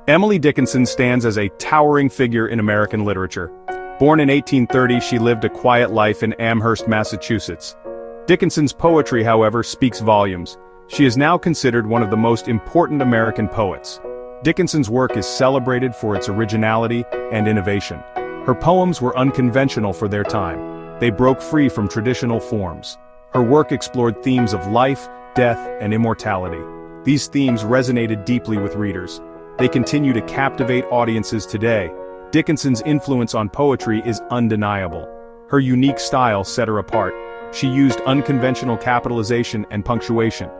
Emily Dickinson stands as a towering figure in American literature. Born in 1830, she lived a quiet life in Amherst, Massachusetts. Dickinson's poetry, however, speaks volumes. She is now considered one of the most important American poets. Dickinson's work is celebrated for its originality and innovation. Her poems were unconventional for their time. They broke free from traditional forms. Her work explored themes of life, death, and immortality. These themes resonated deeply with readers. They continue to captivate audiences today. Dickinson's influence on poetry is undeniable. Her unique style set her apart. She used unconventional capitalization and punctuation.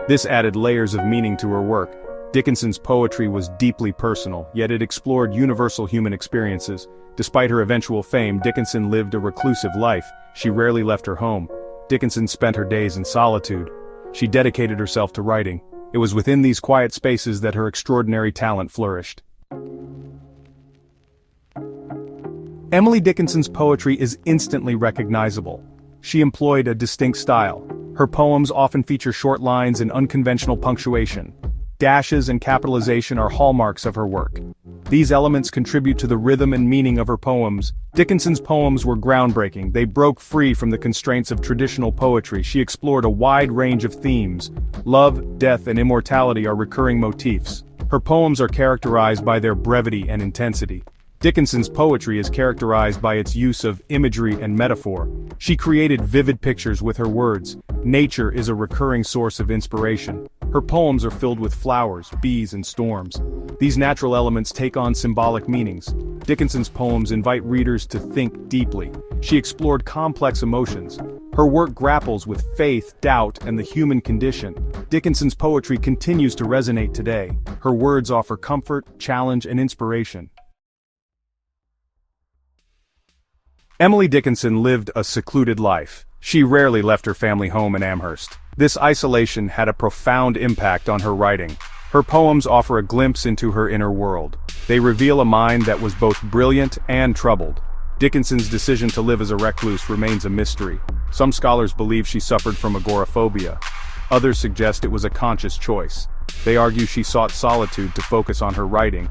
This added layers of meaning to her work. Dickinson's poetry was deeply personal, yet it explored universal human experiences. Despite her eventual fame, Dickinson lived a reclusive life. She rarely left her home. Dickinson spent her days in solitude. She dedicated herself to writing. It was within these quiet spaces that her extraordinary talent flourished. Emily Dickinson's poetry is instantly recognizable. She employed a distinct style. Her poems often feature short lines and unconventional punctuation. Dashes and capitalization are hallmarks of her work. These elements contribute to the rhythm and meaning of her poems. Dickinson's poems were groundbreaking. They broke free from the constraints of traditional poetry. She explored a wide range of themes. Love, death, and immortality are recurring motifs. Her poems are characterized by their brevity and intensity. Dickinson's poetry is characterized by its use of imagery and metaphor. She created vivid pictures with her words. Nature is a recurring source of inspiration. Her poems are filled with flowers, bees, and storms. These natural elements take on symbolic meanings. Dickinson's poems invite readers to think deeply. She explored complex emotions. Her work grapples with faith, doubt, and the human condition. Dickinson's poetry continues to resonate today. Her words offer comfort, challenge, and inspiration. Emily Dickinson lived a secluded life. She rarely left her family home in Amherst. This isolation had a profound impact on her writing. Her poems offer a glimpse into her inner world. They reveal a mind that was both brilliant and troubled. Dickinson's decision to live as a recluse remains a mystery. Some scholars believe she suffered from agoraphobia. Others suggest it was a conscious choice. They argue she sought solitude to focus on her writing.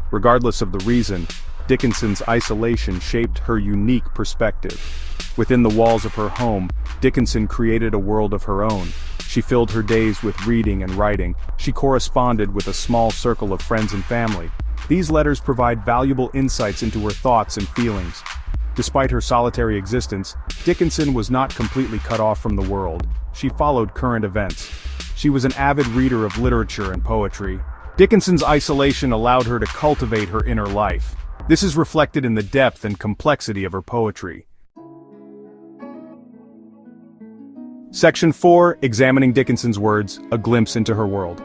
Regardless of the reason, Dickinson's isolation shaped her unique perspective. Within the walls of her home, Dickinson created a world of her own. She filled her days with reading and writing. She corresponded with a small circle of friends and family. These letters provide valuable insights into her thoughts and feelings. Despite her solitary existence, Dickinson was not completely cut off from the world. She followed current events. She was an avid reader of literature and poetry. Dickinson's isolation allowed her to cultivate her inner life. This is reflected in the depth and complexity of her poetry. Section 4, Examining Dickinson's Words, A Glimpse into Her World.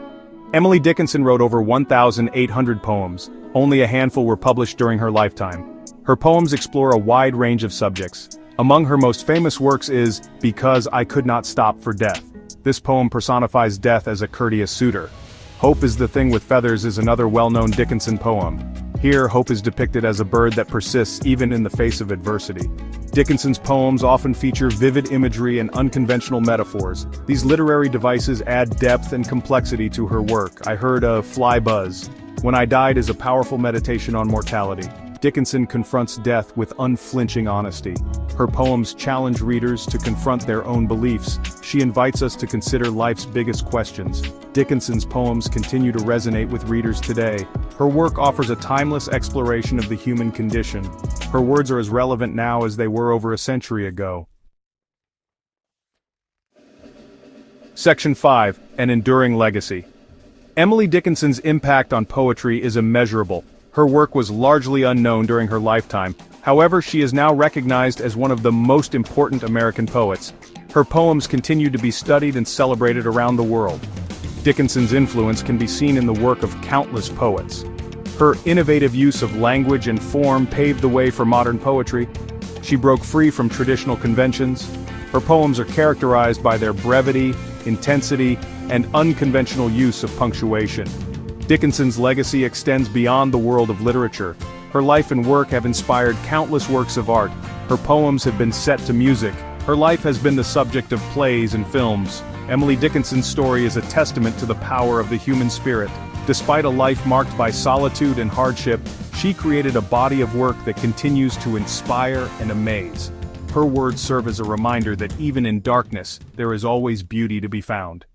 Emily Dickinson wrote over 1,800 poems. Only a handful were published during her lifetime. Her poems explore a wide range of subjects. Among her most famous works is Because I Could Not Stop for Death. This poem personifies death as a courteous suitor. Hope is the Thing with Feathers is another well-known Dickinson poem. Here, hope is depicted as a bird that persists even in the face of adversity. Dickinson's poems often feature vivid imagery and unconventional metaphors. These literary devices add depth and complexity to her work. I Heard a Fly Buzz. When I Died is a powerful meditation on mortality. Dickinson confronts death with unflinching honesty. Her poems challenge readers to confront their own beliefs. She invites us to consider life's biggest questions. Dickinson's poems continue to resonate with readers today. Her work offers a timeless exploration of the human condition. Her words are as relevant now as they were over a century ago. Section 5, An Enduring Legacy. Emily Dickinson's impact on poetry is immeasurable. Her work was largely unknown during her lifetime. However, she is now recognized as one of the most important American poets. Her poems continue to be studied and celebrated around the world. Dickinson's influence can be seen in the work of countless poets. Her innovative use of language and form paved the way for modern poetry. She broke free from traditional conventions. Her poems are characterized by their brevity, intensity, and unconventional use of punctuation. Dickinson's legacy extends beyond the world of literature. Her life and work have inspired countless works of art. Her poems have been set to music. Her life has been the subject of plays and films. Emily Dickinson's story is a testament to the power of the human spirit. Despite a life marked by solitude and hardship, she created a body of work that continues to inspire and amaze. Her words serve as a reminder that even in darkness, there is always beauty to be found.